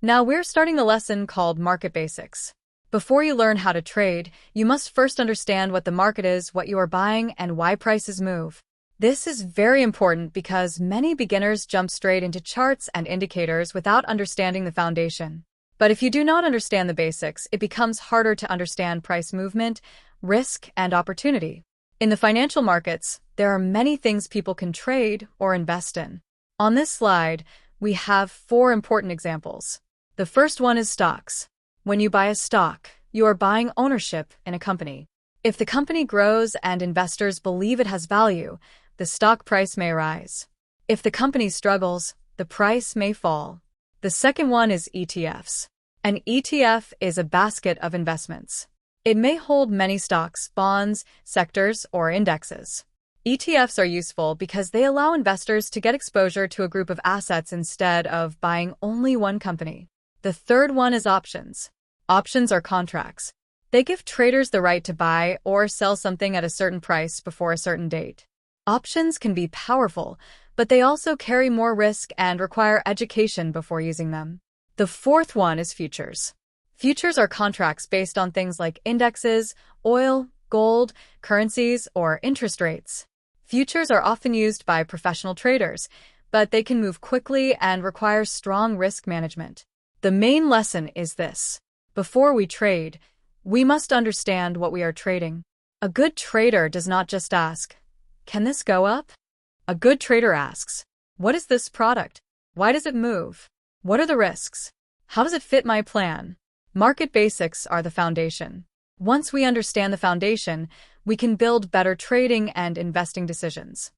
Now we're starting the lesson called Market Basics. Before you learn how to trade, you must first understand what the market is, what you are buying, and why prices move. This is very important because many beginners jump straight into charts and indicators without understanding the foundation. But if you do not understand the basics, it becomes harder to understand price movement, risk, and opportunity. In the financial markets, there are many things people can trade or invest in. On this slide, we have 4 important examples. The first one is stocks. When you buy a stock, you are buying ownership in a company. If the company grows and investors believe it has value, the stock price may rise. If the company struggles, the price may fall. The second one is ETFs. An ETF is a basket of investments. It may hold many stocks, bonds, sectors, or indexes. ETFs are useful because they allow investors to get exposure to a group of assets instead of buying only one company. The third one is options. Options are contracts. They give traders the right to buy or sell something at a certain price before a certain date. Options can be powerful, but they also carry more risk and require education before using them. The fourth one is futures. Futures are contracts based on things like indexes, oil, gold, currencies, or interest rates. Futures are often used by professional traders, but they can move quickly and require strong risk management. The main lesson is this. Before we trade, we must understand what we are trading. A good trader does not just ask, "Can this go up?" A good trader asks, "What is this product? Why does it move? What are the risks? How does it fit my plan?" Market basics are the foundation. Once we understand the foundation, we can build better trading and investing decisions.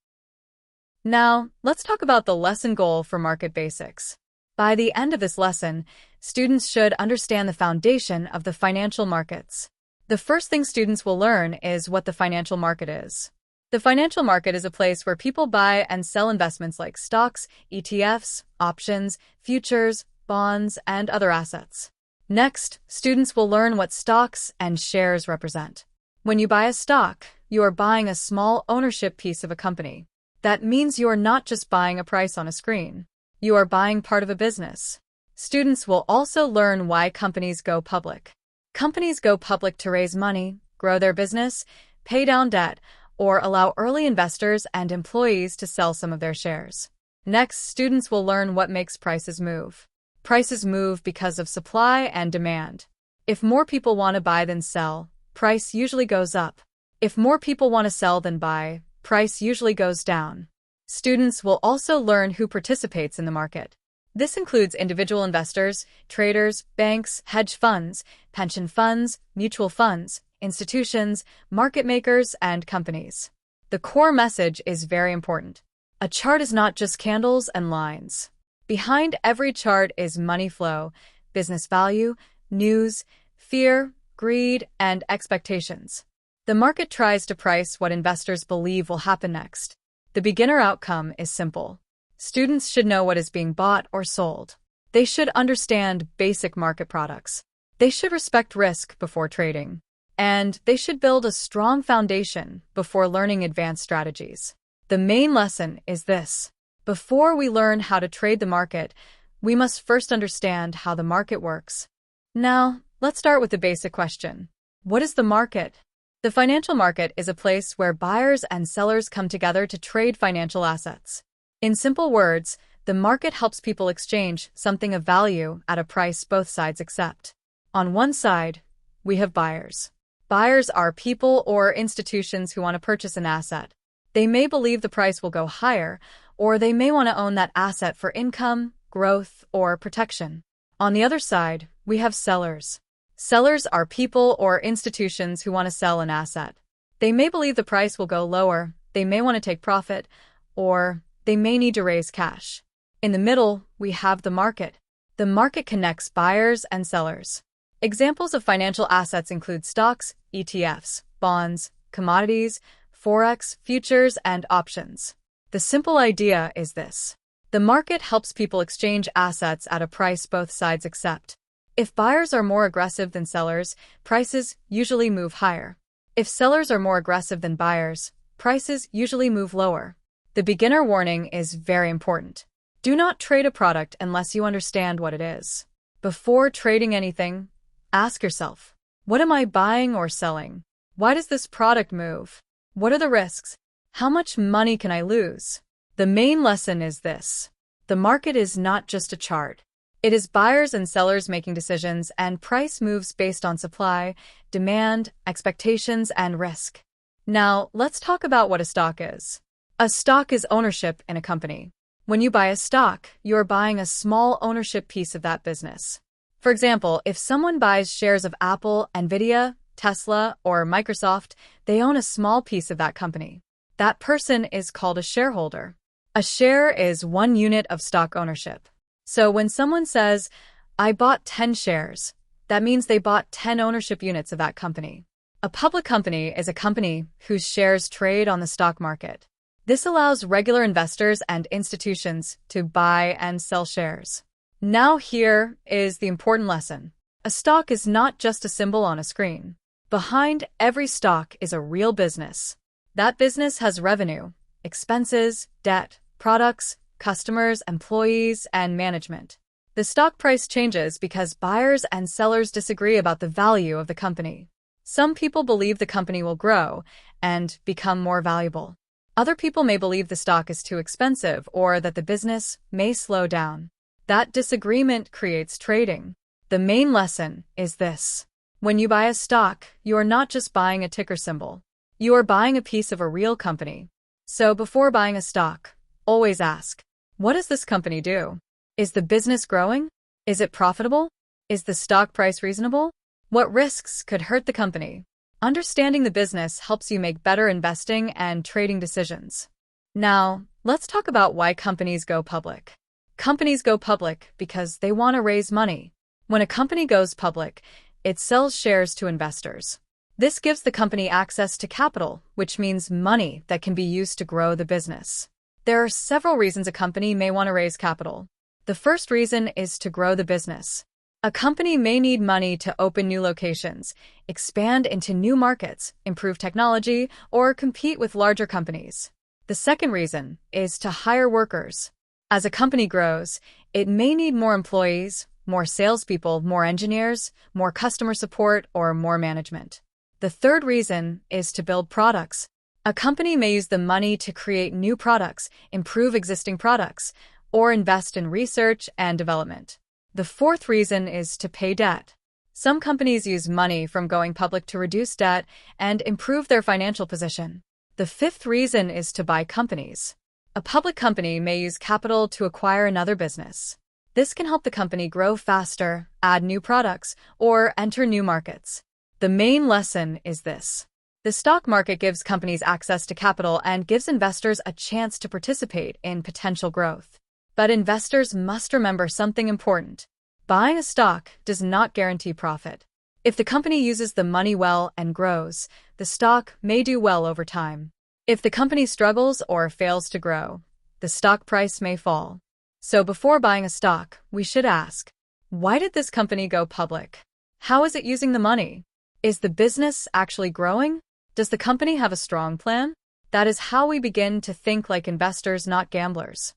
Now, let's talk about the lesson goal for market basics. By the end of this lesson, students should understand the foundation of the financial markets. The first thing students will learn is what the financial market is. The financial market is a place where people buy and sell investments like stocks, ETFs, options, futures, bonds, and other assets. Next, students will learn what stocks and shares represent. When you buy a stock, you are buying a small ownership piece of a company. That means you are not just buying a price on a screen. You are buying part of a business. Students will also learn why companies go public. Companies go public to raise money, grow their business, pay down debt, or allow early investors and employees to sell some of their shares. Next, students will learn what makes prices move. Prices move because of supply and demand. If more people want to buy than sell, price usually goes up. If more people want to sell than buy, price usually goes down. Students will also learn who participates in the market. This includes individual investors, traders, banks, hedge funds, pension funds, mutual funds, institutions, market makers, and companies. The core message is very important. A chart is not just candles and lines. Behind every chart is money flow, business value, news, fear, greed, and expectations. The market tries to price what investors believe will happen next. The beginner outcome is simple. Students should know what is being bought or sold. They should understand basic market products. They should respect risk before trading. And they should build a strong foundation before learning advanced strategies. The main lesson is this. Before we learn how to trade the market, we must first understand how the market works. Now, let's start with the basic question. What is the market? The financial market is a place where buyers and sellers come together to trade financial assets. In simple words, the market helps people exchange something of value at a price both sides accept. On one side, we have buyers. Buyers are people or institutions who want to purchase an asset. They may believe the price will go higher, or they may want to own that asset for income, growth, or protection. On the other side, we have sellers. Sellers are people or institutions who want to sell an asset. They may believe the price will go lower, they may want to take profit, or they may need to raise cash. In the middle, we have the market. The market connects buyers and sellers. Examples of financial assets include stocks, ETFs, bonds, commodities, Forex, futures, and options. The simple idea is this. The market helps people exchange assets at a price both sides accept. If buyers are more aggressive than sellers, prices usually move higher. If sellers are more aggressive than buyers, prices usually move lower. The beginner warning is very important. Do not trade a product unless you understand what it is. Before trading anything, ask yourself, what am I buying or selling? Why does this product move? What are the risks? How much money can I lose? The main lesson is this. The market is not just a chart. It is buyers and sellers making decisions, and price moves based on supply, demand, expectations, and risk. Now, let's talk about what a stock is. A stock is ownership in a company. When you buy a stock, you're buying a small ownership piece of that business. For example, if someone buys shares of Apple, Nvidia, Tesla, or Microsoft, they own a small piece of that company. That person is called a shareholder. A share is one unit of stock ownership. So when someone says, I bought 10 shares, that means they bought 10 ownership units of that company. A public company is a company whose shares trade on the stock market. This allows regular investors and institutions to buy and sell shares. Now here is the important lesson. A stock is not just a symbol on a screen. Behind every stock is a real business. That business has revenue, expenses, debt, products, customers, employees, and management. The stock price changes because buyers and sellers disagree about the value of the company. Some people believe the company will grow and become more valuable. Other people may believe the stock is too expensive or that the business may slow down. That disagreement creates trading. The main lesson is this. When you buy a stock, you are not just buying a ticker symbol. You are buying a piece of a real company. So before buying a stock, always ask, what does this company do? Is the business growing? Is it profitable? Is the stock price reasonable? What risks could hurt the company? Understanding the business helps you make better investing and trading decisions. Now, let's talk about why companies go public. Companies go public because they want to raise money. When a company goes public, it sells shares to investors. This gives the company access to capital, which means money that can be used to grow the business. There are several reasons a company may want to raise capital. The first reason is to grow the business. A company may need money to open new locations, expand into new markets, improve technology, or compete with larger companies. The second reason is to hire workers. As a company grows, it may need more employees, more salespeople, more engineers, more customer support, or more management. The third reason is to build products. A company may use the money to create new products, improve existing products, or invest in research and development. The fourth reason is to pay debt. Some companies use money from going public to reduce debt and improve their financial position. The fifth reason is to buy companies. A public company may use capital to acquire another business. This can help the company grow faster, add new products, or enter new markets. The main lesson is this. The stock market gives companies access to capital and gives investors a chance to participate in potential growth. But investors must remember something important. Buying a stock does not guarantee profit. If the company uses the money well and grows, the stock may do well over time. If the company struggles or fails to grow, the stock price may fall. So before buying a stock, we should ask, why did this company go public? How is it using the money? Is the business actually growing? Does the company have a strong plan? That is how we begin to think like investors, not gamblers.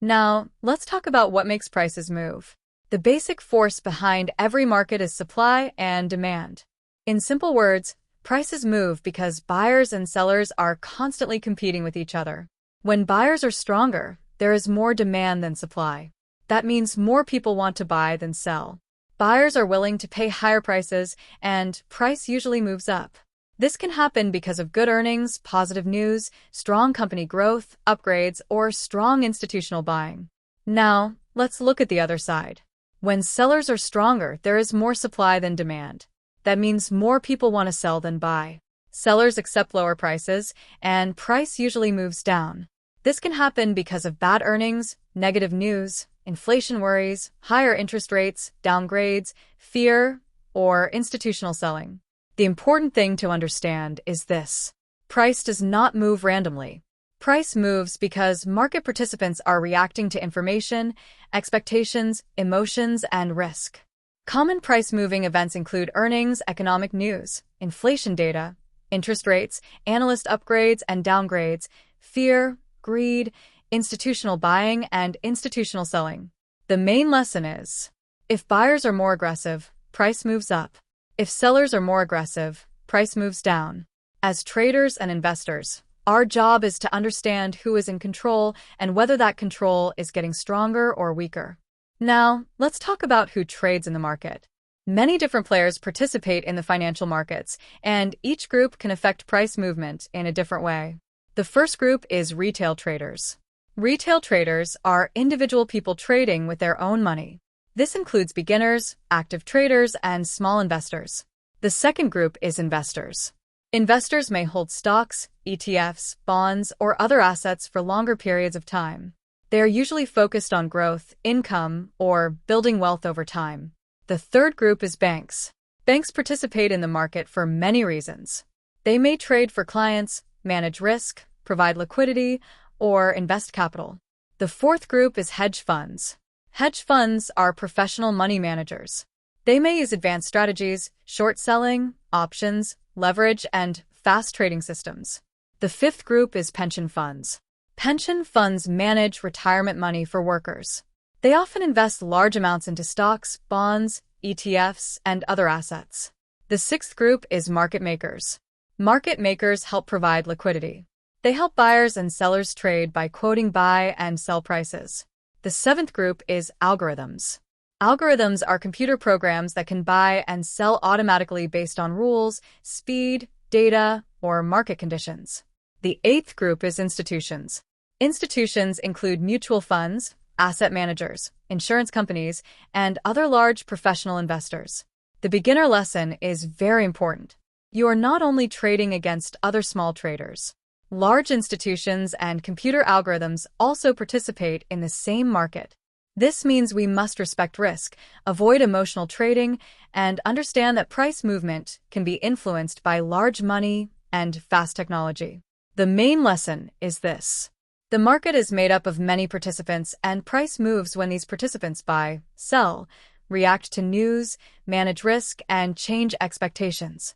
Now, let's talk about what makes prices move. The basic force behind every market is supply and demand. In simple words, prices move because buyers and sellers are constantly competing with each other. When buyers are stronger, there is more demand than supply. That means more people want to buy than sell. Buyers are willing to pay higher prices, and price usually moves up. This can happen because of good earnings, positive news, strong company growth, upgrades, or strong institutional buying. Now, let's look at the other side. When sellers are stronger, there is more supply than demand. That means more people want to sell than buy. Sellers accept lower prices, and price usually moves down. This can happen because of bad earnings, negative news, inflation worries, higher interest rates, downgrades, fear, or institutional selling. The important thing to understand is this. Price does not move randomly. Price moves because market participants are reacting to information, expectations, emotions, and risk. Common price-moving events include earnings, economic news, inflation data, interest rates, analyst upgrades and downgrades, fear, greed, institutional buying, and institutional selling. The main lesson is, If buyers are more aggressive, price moves up. If sellers are more aggressive, price moves down. As traders and investors, our job is to understand who is in control and whether that control is getting stronger or weaker. Now, let's talk about who trades in the market. Many different players participate in the financial markets, and each group can affect price movement in a different way. The first group is retail traders. Retail traders are individual people trading with their own money. This includes beginners, active traders, and small investors. The second group is investors. Investors may hold stocks, ETFs, bonds, or other assets for longer periods of time. They are usually focused on growth, income, or building wealth over time. The third group is banks. Banks participate in the market for many reasons. They may trade for clients, manage risk, provide liquidity, or invest capital. The fourth group is hedge funds. Hedge funds are professional money managers. They may use advanced strategies, short selling, options, leverage, and fast trading systems. The fifth group is pension funds. Pension funds manage retirement money for workers. They often invest large amounts into stocks, bonds, ETFs, and other assets. The sixth group is market makers. Market makers help provide liquidity. They help buyers and sellers trade by quoting buy and sell prices. The seventh group is algorithms. Algorithms are computer programs that can buy and sell automatically based on rules, speed, data, or market conditions. The eighth group is institutions. Institutions include mutual funds, asset managers, insurance companies, and other large professional investors. The beginner lesson is very important. You are not only trading against other small traders. Large institutions and computer algorithms also participate in the same market. This means we must respect risk, avoid emotional trading, and understand that price movement can be influenced by large money and fast technology. The main lesson is this. The market is made up of many participants, and price moves when these participants buy, sell, react to news, manage risk, and change expectations.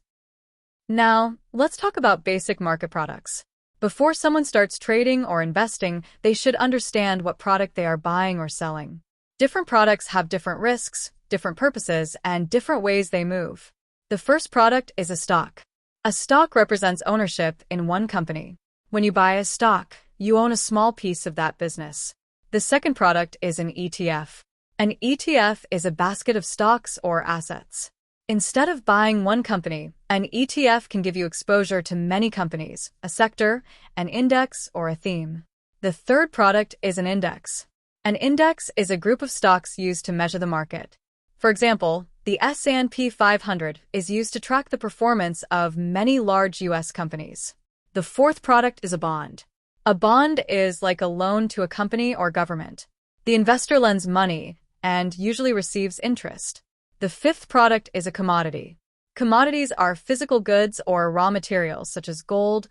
Now, let's talk about basic market products. Before someone starts trading or investing, they should understand what product they are buying or selling. Different products have different risks, different purposes, and different ways they move. The first product is a stock. A stock represents ownership in one company. When you buy a stock, you own a small piece of that business. The second product is an ETF. An ETF is a basket of stocks or assets. Instead of buying one company, an ETF can give you exposure to many companies, a sector, an index, or a theme. The third product is an index. An index is a group of stocks used to measure the market. For example, the S&P 500 is used to track the performance of many large U.S. companies. The fourth product is a bond. A bond is like a loan to a company or government. The investor lends money and usually receives interest. The fifth product is a commodity. Commodities are physical goods or raw materials such as gold,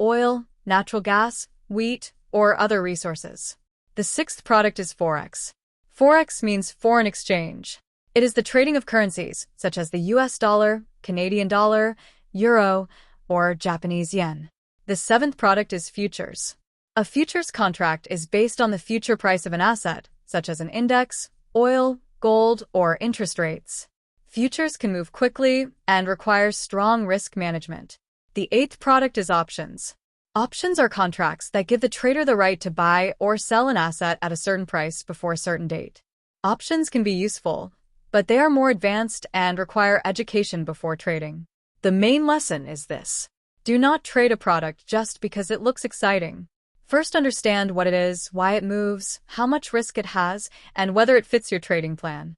oil, natural gas, wheat, or other resources. The sixth product is Forex. Forex means foreign exchange. It is the trading of currencies such as the US dollar, Canadian dollar, euro, or Japanese yen. The seventh product is futures. A futures contract is based on the future price of an asset, such as an index, oil, gold, or interest rates. Futures can move quickly and require strong risk management. The eighth product is options. Options are contracts that give the trader the right to buy or sell an asset at a certain price before a certain date. Options can be useful, but they are more advanced and require education before trading. The main lesson is this. Do not trade a product just because it looks exciting. First, understand what it is, why it moves, how much risk it has, and whether it fits your trading plan.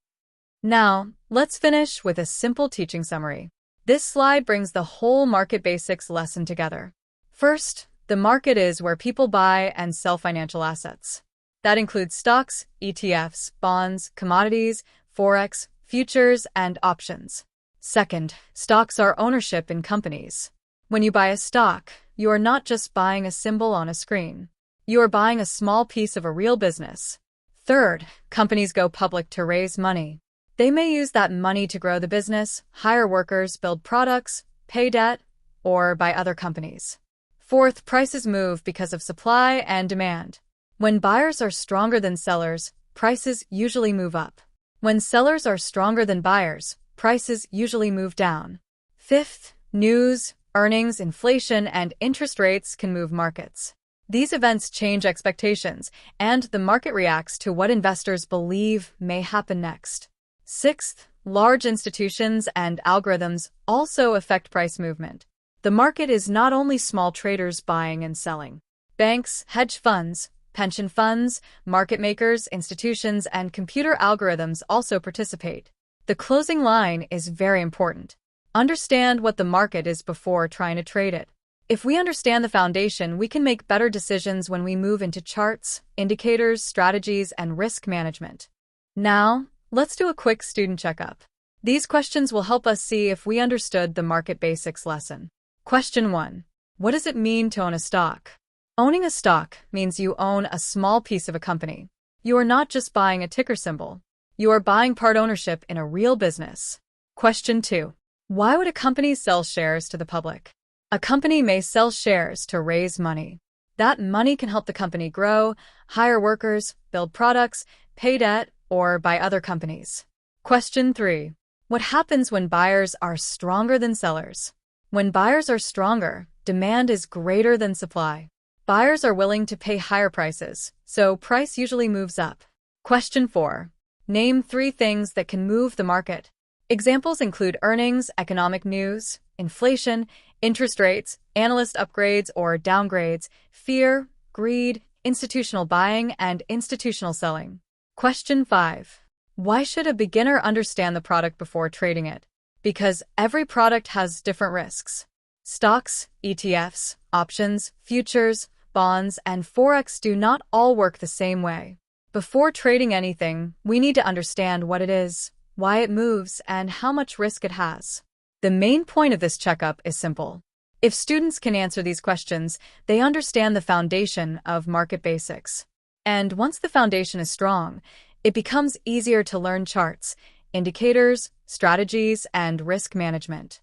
Now, let's finish with a simple teaching summary. This slide brings the whole market basics lesson together. First, the market is where people buy and sell financial assets. That includes stocks, ETFs, bonds, commodities, Forex, futures, and options. Second, stocks are ownership in companies. When you buy a stock, you are not just buying a symbol on a screen. You are buying a small piece of a real business. Third, companies go public to raise money. They may use that money to grow the business, hire workers, build products, pay debt, or buy other companies. Fourth, prices move because of supply and demand. When buyers are stronger than sellers, prices usually move up. When sellers are stronger than buyers, prices usually move down. Fifth, news, earnings, inflation, and interest rates can move markets. These events change expectations, and the market reacts to what investors believe may happen next. Sixth, large institutions and algorithms also affect price movement. The market is not only small traders buying and selling. Banks, hedge funds, pension funds, market makers, institutions, and computer algorithms also participate. The closing line is very important. Understand what the market is before trying to trade it. If we understand the foundation, we can make better decisions when we move into charts, indicators, strategies, and risk management. Now, let's do a quick student checkup. These questions will help us see if we understood the market basics lesson. Question 1. What does it mean to own a stock? Owning a stock means you own a small piece of a company. You are not just buying a ticker symbol. You are buying part ownership in a real business. Question 2. Why would a company sell shares to the public? A company may sell shares to raise money. That money can help the company grow, hire workers, build products, pay debt, or buy other companies. Question 3. What happens when buyers are stronger than sellers? When buyers are stronger, demand is greater than supply. Buyers are willing to pay higher prices, so price usually moves up. Question 4. Name 3 things that can move the market. Examples include earnings, economic news, inflation, interest rates, analyst upgrades or downgrades, fear, greed, institutional buying, and institutional selling. Question 5. Why should a beginner understand the product before trading it? Because every product has different risks. Stocks, ETFs, options, futures, bonds, and Forex do not all work the same way. Before trading anything, we need to understand what it is, why it moves, and how much risk it has. The main point of this checkup is simple. If students can answer these questions, they understand the foundation of market basics. And once the foundation is strong, it becomes easier to learn charts, indicators, strategies, and risk management.